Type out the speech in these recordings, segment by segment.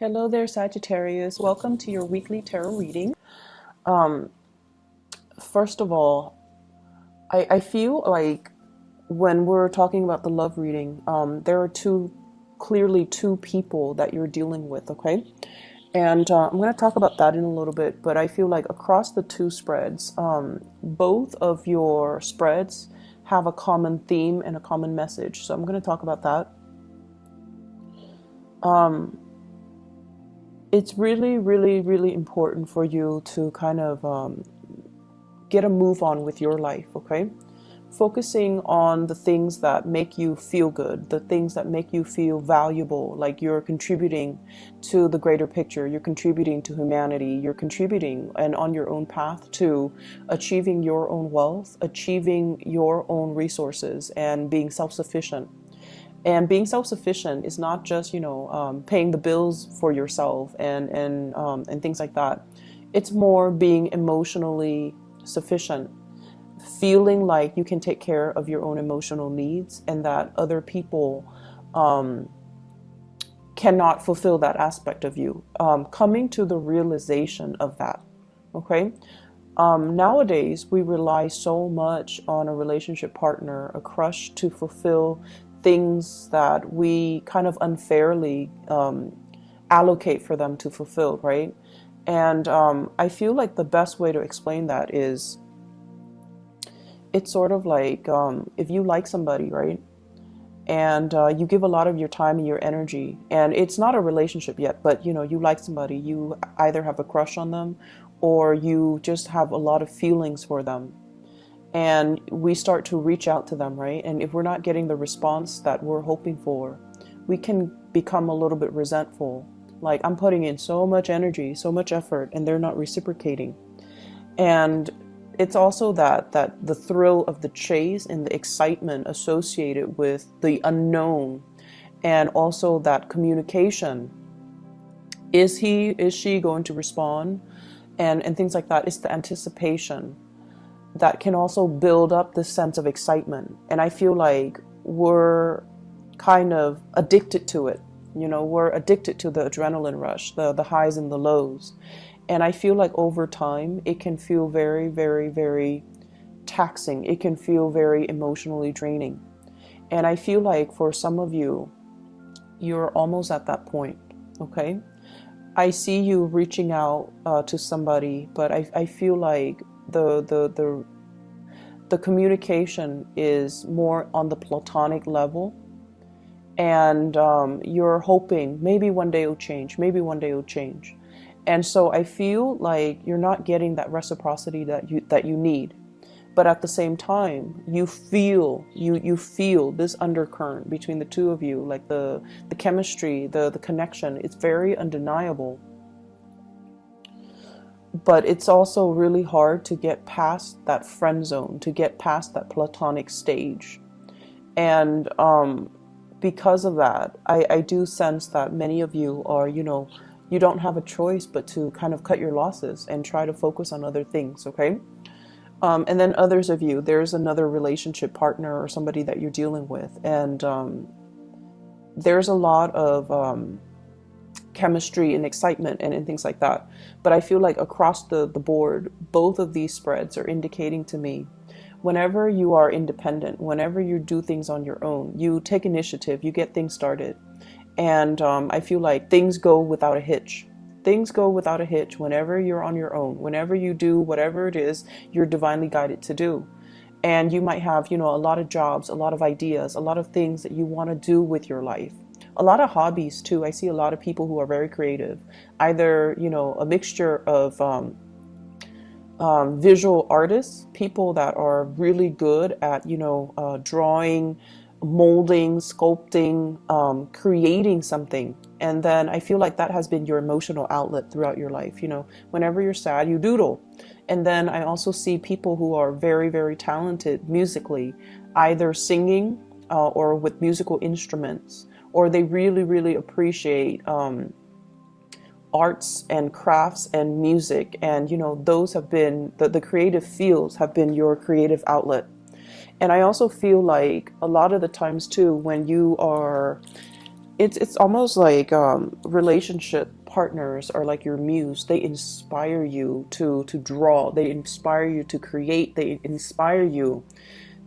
Hello there, Sagittarius. Welcome to your weekly tarot reading. Um, First of all, I feel like when we're talking about the love reading, there are clearly two people that you're dealing with, okay? And I'm going to talk about that in a little bit, but I feel like across the two spreads, both of your spreads have a common theme and a common message. So I'm going to talk about that. It's really, really, really important for you to kind of get a move on with your life, okay? Focusing on the things that make you feel good, the things that make you feel valuable, like you're contributing to the greater picture, you're contributing to humanity, you're contributing and on your own path to achieving your own wealth, achieving your own resources, and being self-sufficient. And being self-sufficient is not just, paying the bills for yourself and things like that. It's more being emotionally sufficient, feeling like you can take care of your own emotional needs and that other people cannot fulfill that aspect of you. Coming to the realization of that, okay? Nowadays, we rely so much on a relationship partner, a crush, to fulfill things that we kind of unfairly allocate for them to fulfill, right? And I feel like the best way to explain that is it's sort of like if you like somebody, right? And you give a lot of your time and your energy, and it's not a relationship yet, but you like somebody, you either have a crush on them or you just have a lot of feelings for them. And we start to reach out to them, right? And if we're not getting the response that we're hoping for, we can become a little bit resentful. Like, I'm putting in so much energy, so much effort, and they're not reciprocating. And it's also that the thrill of the chase and the excitement associated with the unknown, and also that communication. Is she going to respond? And things like that. It's the anticipation that can also build up this sense of excitement. And I feel like we're kind of addicted to it. We're addicted to the adrenaline rush, the highs and the lows. And I feel like over time, it can feel very, very, very taxing. It can feel very emotionally draining. And I feel like for some of you, you're almost at that point, okay? I see you reaching out to somebody, but I feel like the communication is more on the platonic level, and you're hoping maybe one day it'll change, maybe one day it'll change. And so I feel like you're not getting that reciprocity that you need. But at the same time, you feel this undercurrent between the two of you, like the chemistry, the connection. It's very undeniable. But it's also really hard to get past that friend zone, to get past that platonic stage. And because of that, I do sense that many of you are, you don't have a choice but to kind of cut your losses and try to focus on other things, okay? And then others of you, there's another relationship partner or somebody that you're dealing with, and there's a lot of chemistry and excitement and things like that. But I feel like across the board, both of these spreads are indicating to me, whenever you are independent, whenever you do things on your own, you take initiative, you get things started. And I feel like things go without a hitch. Things go without a hitch whenever you're on your own, whenever you do whatever it is you're divinely guided to do. And you might have, a lot of jobs, a lot of ideas, a lot of things that you want to do with your life. A lot of hobbies too. I see a lot of people who are very creative, either, a mixture of visual artists, people that are really good at, drawing, molding, sculpting, creating something. And then I feel like that has been your emotional outlet throughout your life. Whenever you're sad, you doodle. And then I also see people who are very, very talented musically, either singing or with musical instruments, or they really, really appreciate arts and crafts and music. And, those have been, the creative fields have been your creative outlet. And I also feel like a lot of the times too, when you are it's almost like relationship partners are like your muse. They inspire you to draw. They inspire you to create. They inspire you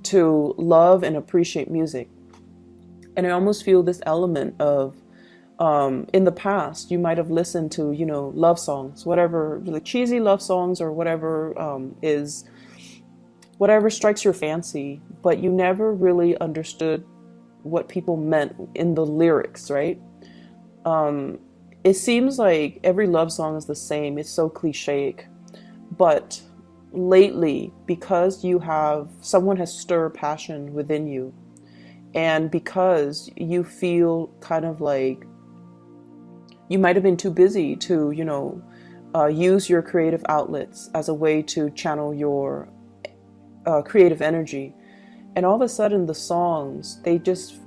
to love and appreciate music. And I almost feel this element of in the past you might have listened to, you know, love songs, whatever, like cheesy love songs or whatever is whatever strikes your fancy, but you never really understood what people meant in the lyrics, right? It seems like every love song is the same. It's so cliche. But lately, because you have someone has stirred passion within you, and because you feel kind of like you might have been too busy to, you know, use your creative outlets as a way to channel your creative energy, and all of a sudden the songs, they just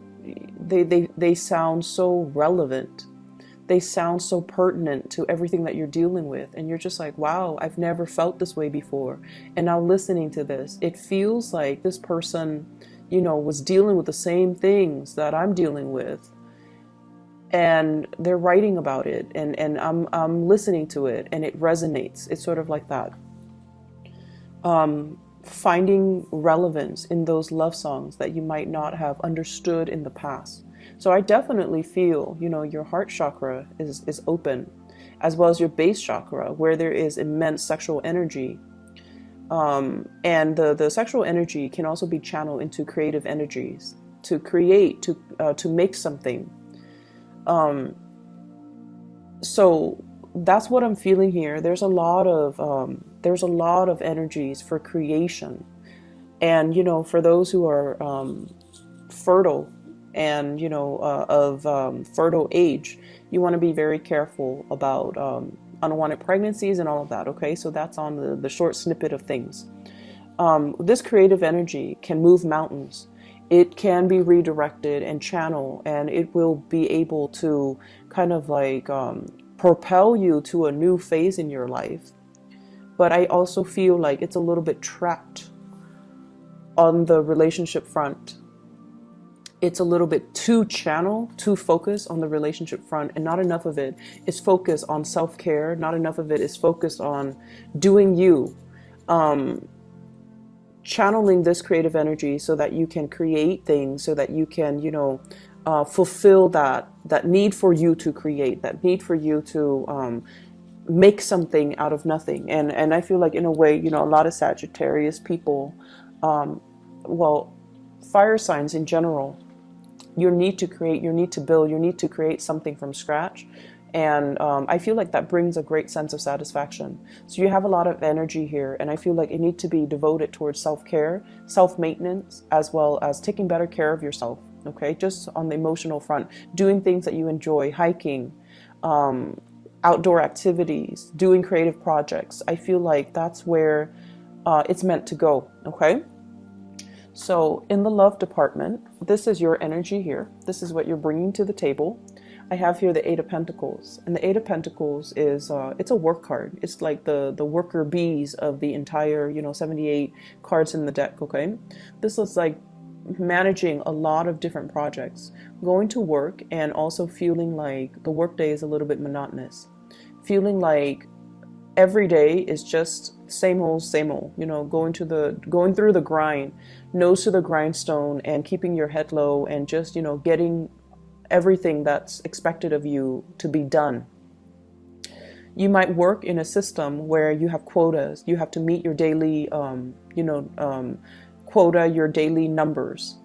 they sound so relevant. They sound so pertinent to everything that you're dealing with, and you're just like, wow, I've never felt this way before. And now listening to this, it feels like this person, you know, was dealing with the same things that I'm dealing with, and they're writing about it, and I'm listening to it, and it resonates. It's sort of like that. Finding relevance in those love songs that you might not have understood in the past. So I definitely feel, you know, your heart chakra is open, as well as your base chakra, where there is immense sexual energy. And the sexual energy can also be channeled into creative energies, to create, to make something. So that's what I'm feeling here. There's a lot of energies for creation, and you know, for those who are fertile and you know of fertile age, you want to be very careful about unwanted pregnancies and all of that. Okay, so that's on the short snippet of things. This creative energy can move mountains. It can be redirected and channeled, and it will be able to kind of like propel you to a new phase in your life. But I also feel like it's a little bit trapped on the relationship front. It's a little bit too channel, too focused on the relationship front, and not enough of it is focused on self-care. Not enough of it is focused on doing you. Channeling this creative energy so that you can create things, so that you can, you know, fulfill that need for you to create, that need for you to make something out of nothing. And I feel like in a way, you know, a lot of Sagittarius people, well, fire signs in general, your need to create, your need to build, your need to create something from scratch. And I feel like that brings a great sense of satisfaction. So you have a lot of energy here, and I feel like it needs to be devoted towards self-care, self-maintenance, as well as taking better care of yourself. Okay, just on the emotional front, doing things that you enjoy, hiking, outdoor activities, doing creative projects. I feel like that's where it's meant to go. Okay. So in the love department, this is your energy here. This is what you're bringing to the table. I have here the Eight of Pentacles, and the Eight of Pentacles is it's a work card. It's like the worker bees of the entire, you know, 78 cards in the deck. Okay, this is like managing a lot of different projects, going to work, and also feeling like the workday is a little bit monotonous, feeling like every day is just same old, you know, going through the grind, nose to the grindstone, and keeping your head low, and just, you know, getting everything that's expected of you to be done. You might work in a system where you have quotas. You have to meet your daily, quota, your daily numbers.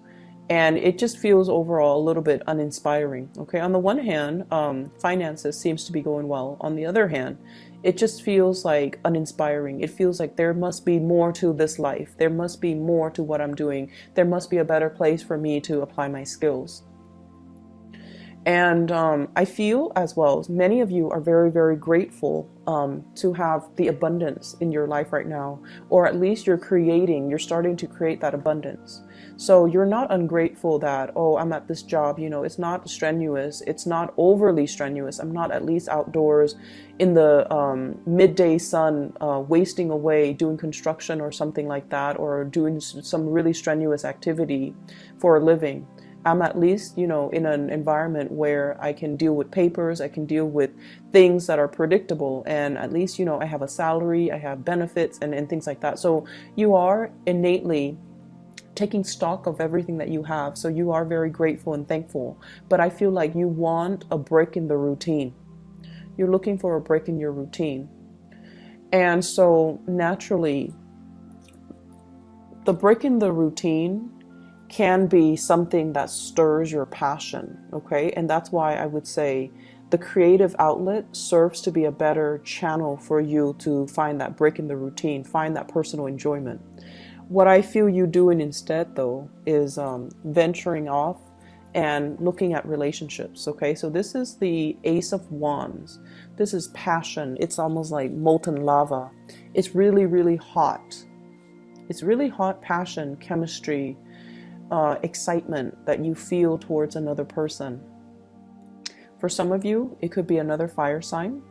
And it just feels overall a little bit uninspiring. Okay, on the one hand, finances seems to be going well. On the other hand, it just feels like uninspiring. It feels like there must be more to this life. There must be more to what I'm doing. There must be a better place for me to apply my skills. And I feel as well, many of you are very, very grateful to have the abundance in your life right now, or at least you're starting to create that abundance. So you're not ungrateful that, oh, I'm at this job, you know, it's not strenuous, it's not overly strenuous. I'm not at least outdoors in the midday sun, wasting away doing construction or something like that, or doing some really strenuous activity for a living. I'm at least, you know, in an environment where I can deal with papers, I can deal with things that are predictable, and at least, you know, I have a salary, I have benefits, and things like that. So you are innately taking stock of everything that you have. So you are very grateful and thankful. But I feel like you want a break in the routine. You're looking for a break in your routine. And so naturally, the break in the routine can be something that stirs your passion, okay? And that's why I would say the creative outlet serves to be a better channel for you to find that break in the routine, find that personal enjoyment. What I feel you doing instead, though, is venturing off and looking at relationships, okay? So this is the Ace of Wands. This is passion. It's almost like molten lava. It's really, really hot. It's really hot passion, chemistry, excitement that you feel towards another person. For some of you, it could be another fire sign,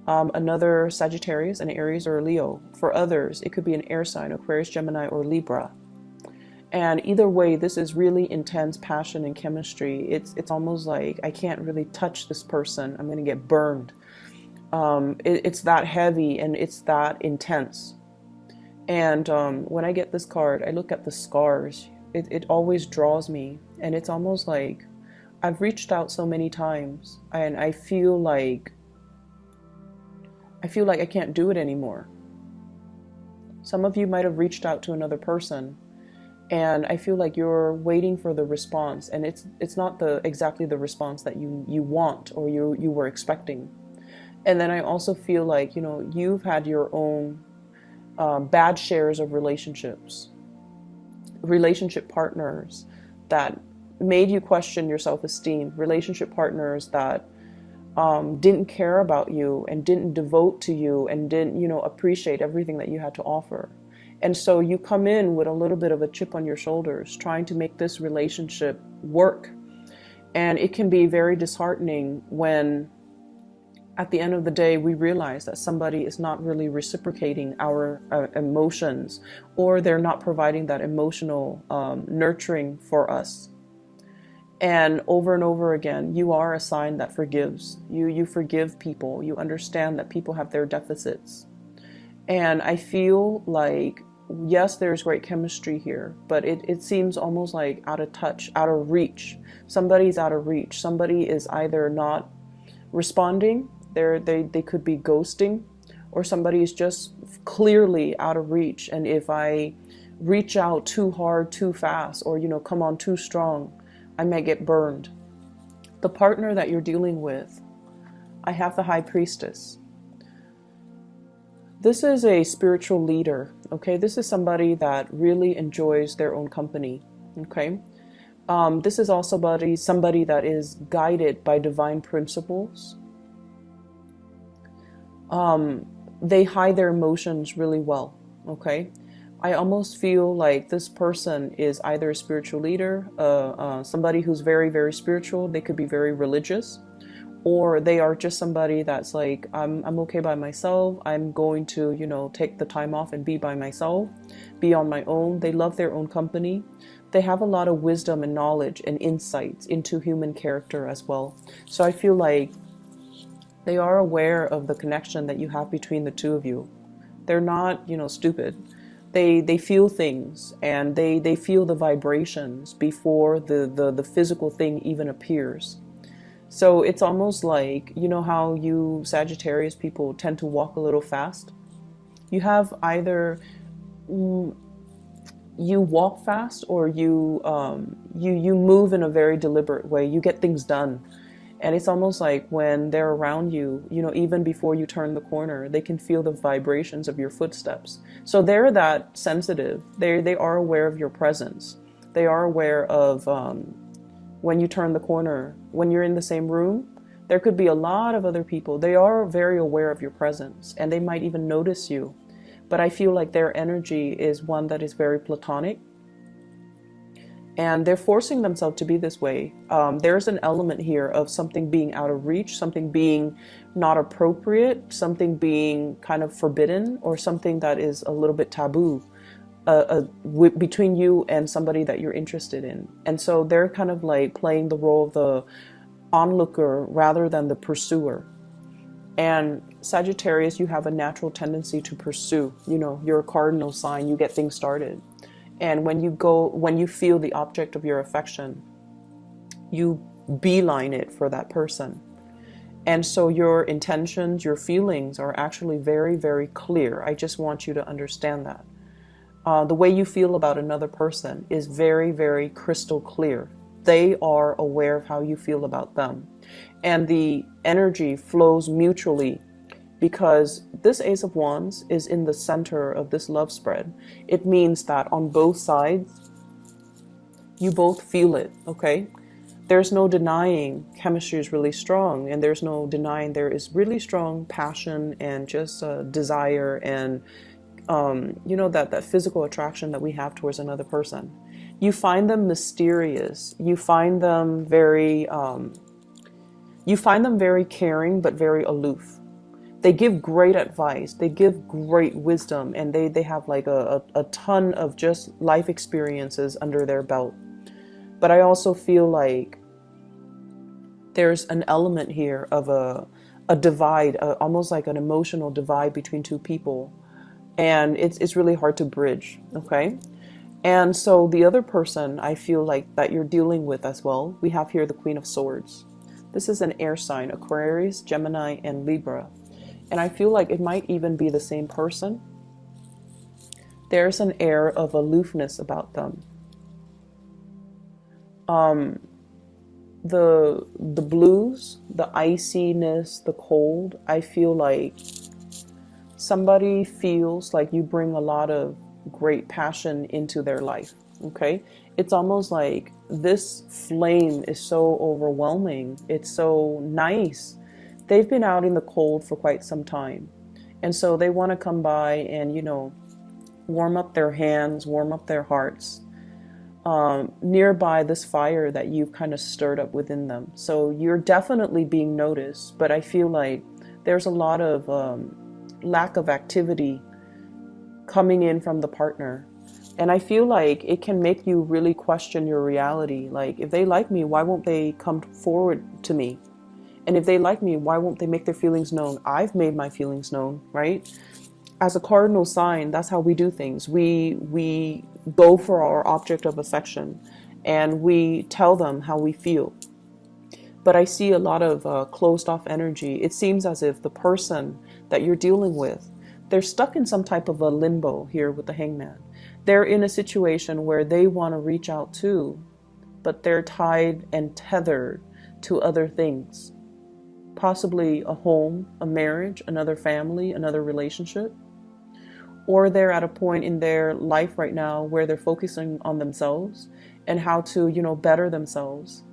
another Sagittarius, an Aries, or a Leo. For others, it could be an air sign, Aquarius, Gemini, or Libra. And either way, this is really intense passion and chemistry. It's almost like I can't really touch this person. I'm going to get burned. It's that heavy and it's that intense. And when I get this card, I look at the scars. It always draws me. And it's almost like I've reached out so many times and I feel like I can't do it anymore. Some of you might have reached out to another person and I feel like you're waiting for the response, and it's not exactly the response that you want or you were expecting. And then I also feel like, you know, you've had your own bad shares of relationship partners that made you question your self-esteem, relationship partners that didn't care about you and didn't devote to you and didn't, you know, appreciate everything that you had to offer. And so you come in with a little bit of a chip on your shoulders, trying to make this relationship work. And it can be very disheartening when at the end of the day, we realize that somebody is not really reciprocating our emotions, or they're not providing that emotional nurturing for us. And over again, you are a sign that forgives. You forgive people. You understand that people have their deficits. And I feel like, yes, there's great chemistry here, but it seems almost like out of touch, out of reach. Somebody's out of reach. Somebody is either not responding, they could be ghosting, or somebody is just clearly out of reach. And if I reach out too hard, too fast, or, you know, come on too strong, I may get burned. The partner that you're dealing with, I have the High Priestess. This is a spiritual leader, okay? This is somebody that really enjoys their own company, okay? This is also somebody that is guided by divine principles. They hide their emotions really well, okay? I almost feel like this person is either a spiritual leader, somebody who's very, very spiritual. They could be very religious, or they are just somebody that's like, I'm okay by myself. I'm going to, you know, take the time off and be by myself, be on my own. They love their own company. They have a lot of wisdom and knowledge and insights into human character as well. So I feel like they are aware of the connection that you have between the two of you. They're not, you know, stupid. They feel things, and they feel the vibrations before the physical thing even appears. So it's almost like, you know how you Sagittarius people tend to walk a little fast? You have either you walk fast, or you move in a very deliberate way. You get things done. And it's almost like when they're around you, you know, even before you turn the corner, they can feel the vibrations of your footsteps. So they're that sensitive. They are aware of your presence. They are aware of when you turn the corner, when you're in the same room, there could be a lot of other people. They are very aware of your presence, and they might even notice you. But I feel like their energy is one that is very platonic. And they're forcing themselves to be this way. There's an element here of something being out of reach, something being not appropriate, something being kind of forbidden, or something that is a little bit taboo. between you and somebody that you're interested in. And so they're kind of like playing the role of the onlooker rather than the pursuer. And Sagittarius, you have a natural tendency to pursue. You know, you're a cardinal sign, you get things started. And when you feel the object of your affection, you beeline it for that person. And so your intentions, your feelings are actually very, very clear. I just want you to understand that. The way you feel about another person is very, very crystal clear. They are aware of how you feel about them. And the energy flows mutually because this Ace of Wands is in the center of this love spread. It means that on both sides, you both feel it, okay? There's no denying chemistry is really strong, and there's no denying there is really strong passion and just desire and you know, that physical attraction that we have towards another person. You find them mysterious. You find them very caring, but very aloof. They give great advice. They give great wisdom, and they have like a ton of just life experiences under their belt. But I also feel like there's an element here of a divide, almost like an emotional divide between two people. And it's really hard to bridge, okay? And so the other person I feel like that you're dealing with as well, we have here the Queen of Swords. This is an air sign, Aquarius, Gemini, and Libra. And I feel like it might even be the same person. There's an air of aloofness about them. The blues, the iciness, the cold, I feel like somebody feels like you bring a lot of great passion into their life, okay? It's almost like this flame is so overwhelming. It's so nice. They've been out in the cold for quite some time. And so they want to come by and, you know, warm up their hands, warm up their hearts, nearby this fire that you've kind of stirred up within them. So you're definitely being noticed, but I feel like there's a lot of lack of activity coming in from the partner. And I feel like it can make you really question your reality. Like, if they like me, why won't they come forward to me? And if they like me, why won't they make their feelings known? I've made my feelings known, right? As a cardinal sign, that's how we do things. We go for our object of affection and we tell them how we feel. But I see a lot of closed off energy. It seems as if the person that you're dealing with, they're stuck in some type of a limbo here with the Hangman. They're in a situation where they want to reach out too, but they're tied and tethered to other things. Possibly a home, a marriage, another family, another relationship. Or they're at a point in their life right now where they're focusing on themselves and how to, you know, better themselves,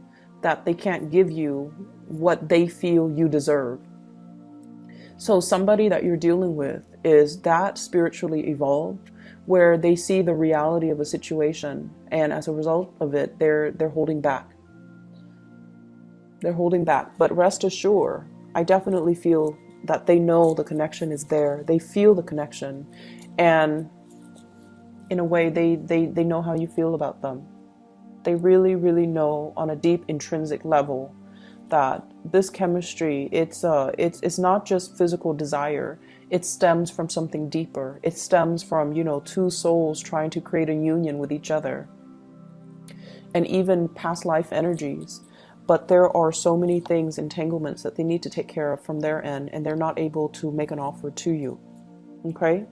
that they can't give you what they feel you deserve. So somebody that you're dealing with is that spiritually evolved, where they see the reality of a situation, and as a result of it, they're holding back. They're holding back. But rest assured, I definitely feel that they know the connection is there. They feel the connection. And in a way, they know how you feel about them. They really, really know on a deep intrinsic level that this chemistry, it's not just physical desire. It stems from something deeper. It stems from, you know, two souls trying to create a union with each other, and even past life energies. But there are so many things, entanglements that they need to take care of from their end, and they're not able to make an offer to you. Okay?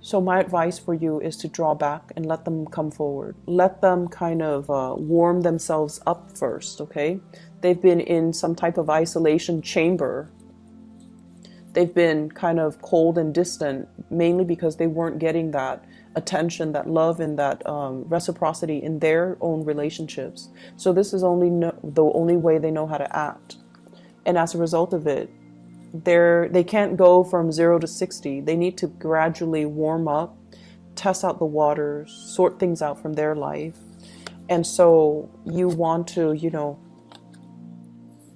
So my advice for you is to draw back and let them come forward. Let them kind of warm themselves up first, okay? They've been in some type of isolation chamber. They've been kind of cold and distant, mainly because they weren't getting that attention, that love, and that reciprocity in their own relationships. So this is the only way they know how to act. And as a result of it, they can't go from 0 to 60. They need to gradually warm up, test out the waters, sort things out from their life. And so you want to, you know,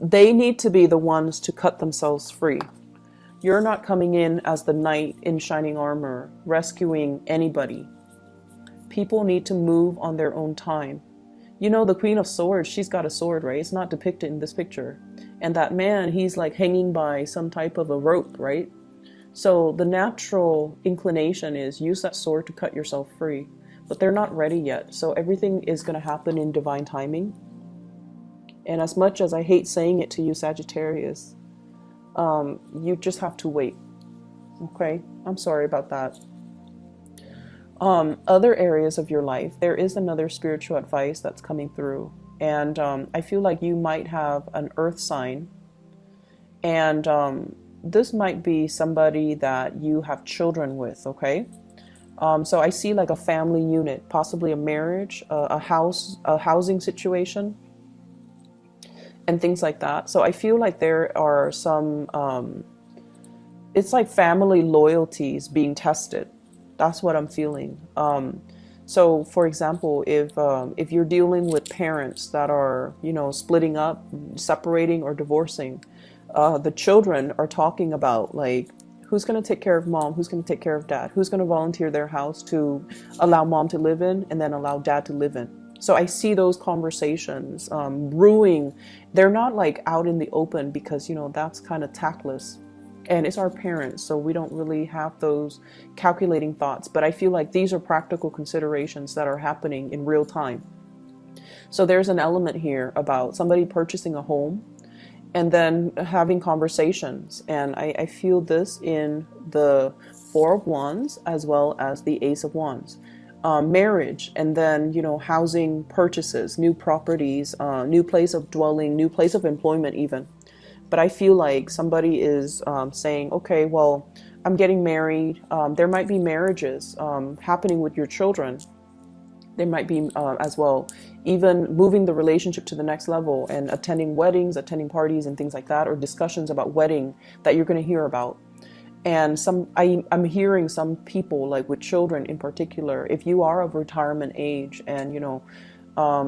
they need to be the ones to cut themselves free. You're not coming in as the knight in shining armor, rescuing anybody. People need to move on their own time. You know, the Queen of Swords, she's got a sword, right? It's not depicted in this picture. And that man, he's like hanging by some type of a rope, right? So the natural inclination is use that sword to cut yourself free. But they're not ready yet. So everything is going to happen in divine timing. And as much as I hate saying it to you, Sagittarius, you just have to wait. Okay? I'm sorry about that. Other areas of your life, there is another spiritual advice that's coming through. And I feel like you might have an earth sign. And this might be somebody that you have children with, okay? So I see like a family unit, possibly a marriage, a housing situation, and things like that. So I feel like there are some, it's like family loyalties being tested. That's what I'm feeling. So for example, if you're dealing with parents that are, you know, splitting up, separating, or divorcing, the children are talking about like, who's going to take care of mom? Who's going to take care of dad? Who's going to volunteer their house to allow mom to live in and then allow dad to live in? So I see those conversations brewing. They're not like out in the open because, you know, that's kind of tactless. And it's our parents, so we don't really have those calculating thoughts. But I feel like these are practical considerations that are happening in real time. So there's an element here about somebody purchasing a home and then having conversations. And I feel this in the Four of Wands as well as the Ace of Wands. Marriage, and then, you know, housing purchases, new properties, new place of dwelling, new place of employment even. But I feel like somebody is saying, okay, well, I'm getting married. There might be marriages happening with your children. There might be as well, even moving the relationship to the next level and attending weddings, attending parties and things like that, or discussions about wedding that you're going to hear about. And I'm hearing some people, like with children in particular, if you are of retirement age and, you know,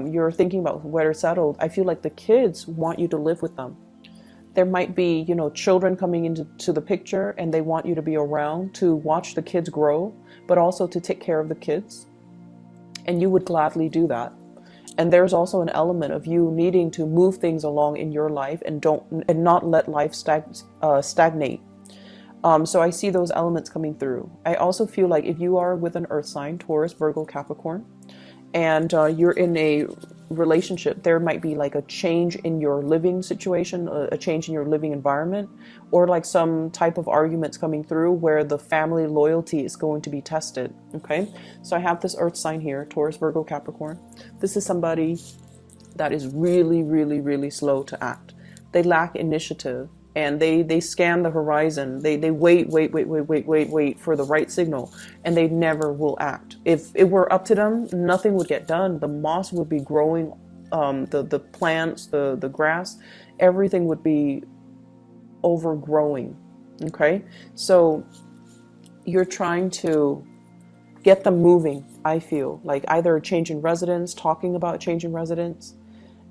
you're thinking about where to settle, I feel like the kids want you to live with them. There might be, you know, children coming into the picture and they want you to be around to watch the kids grow, but also to take care of the kids. And you would gladly do that. And there's also an element of you needing to move things along in your life and not let life stagnate. So I see those elements coming through. I also feel like if you are with an earth sign, Taurus, Virgo, Capricorn, and you're in a relationship, there might be like a change in your living situation, a change in your living environment, or like some type of arguments coming through where the family loyalty is going to be tested. Okay, so I have this earth sign here, Taurus, Virgo, Capricorn. This is somebody that is really, really, really slow to act. They lack initiative. And they scan the horizon. They wait for the right signal, and they never will act. If it were up to them, nothing would get done. The moss would be growing, the plants, the grass, everything would be overgrowing. Okay, so you're trying to get them moving. I feel like either a change in residence, talking about change in residence.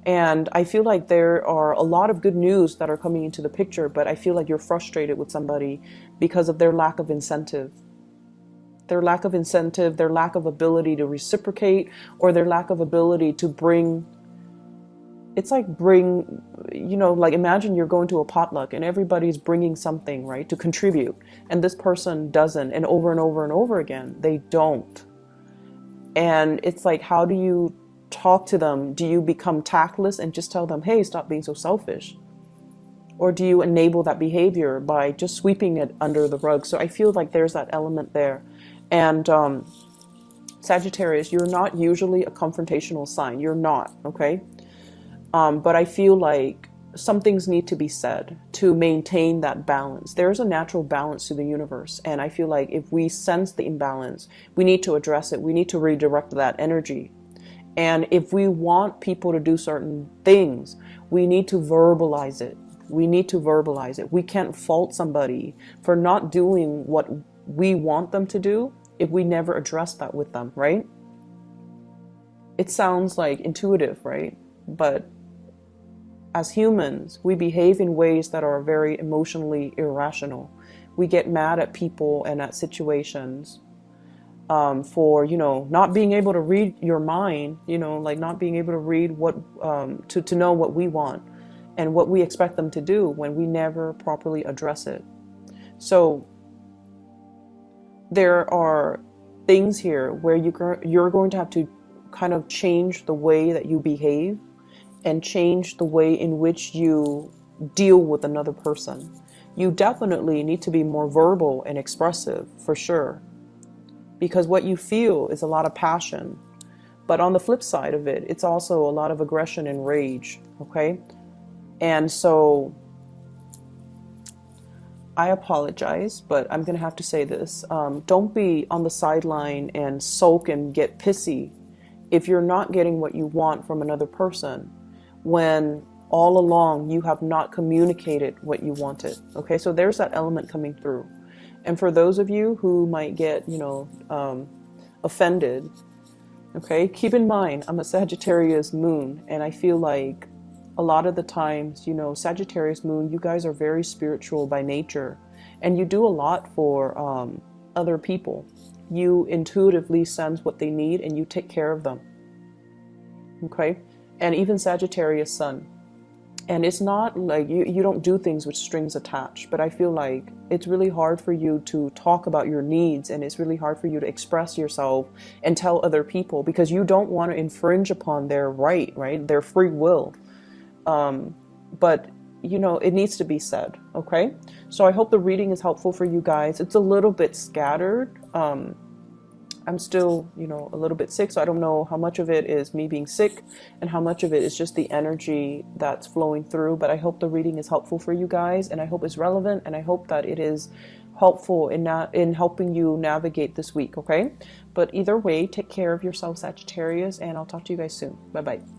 And I feel like there are a lot of good news that are coming into the picture, but I feel like you're frustrated with somebody because of their lack of incentive. Their lack of incentive, their lack of ability to reciprocate, or their lack of ability to bring, you know, like imagine you're going to a potluck and everybody's bringing something, right, to contribute. And this person doesn't, and over and over and over again, they don't. And it's like, how do you talk to them? Do you become tactless and just tell them, hey, stop being so selfish? Or do you enable that behavior by just sweeping it under the rug? So I feel like there's that element there. And Sagittarius, you're not usually a confrontational sign. You're not, okay? But I feel like some things need to be said to maintain that balance. There's a natural balance to the universe. And I feel like if we sense the imbalance, we need to address it. We need to redirect that energy. And if we want people to do certain things, we need to verbalize it. We need to verbalize it. We can't fault somebody for not doing what we want them to do if we never address that with them, right? It sounds like intuitive, right? But as humans, we behave in ways that are very emotionally irrational. We get mad at people and at situations for, you know, not being able to read your mind, you know, like not being able to read what, to know what we want and what we expect them to do when we never properly address it. So there are things here where you're going to have to kind of change the way that you behave and change the way in which you deal with another person. You definitely need to be more verbal and expressive, for sure, because what you feel is a lot of passion. But on the flip side of it, it's also a lot of aggression and rage, okay? And so I apologize, but I'm going to have to say this. Don't be on the sideline and sulk and get pissy if you're not getting what you want from another person when all along you have not communicated what you wanted. Okay, so there's that element coming through. And for those of you who might get, you know, offended, okay, keep in mind, I'm a Sagittarius moon, and I feel like a lot of the times, you know, Sagittarius moon, you guys are very spiritual by nature, and you do a lot for other people. You intuitively sense what they need and you take care of them. Okay, and even Sagittarius sun. And it's not like you don't do things with strings attached, but I feel like it's really hard for you to talk about your needs, and it's really hard for you to express yourself and tell other people because you don't want to infringe upon their right, their free will. But you know, it needs to be said. Okay, so I hope the reading is helpful for you guys. It's a little bit scattered. I'm still, you know, a little bit sick, so I don't know how much of it is me being sick and how much of it is just the energy that's flowing through. But I hope the reading is helpful for you guys, and I hope it's relevant, and I hope that it is helpful in helping you navigate this week. Okay, but either way, take care of yourself, Sagittarius, and I'll talk to you guys soon. Bye bye.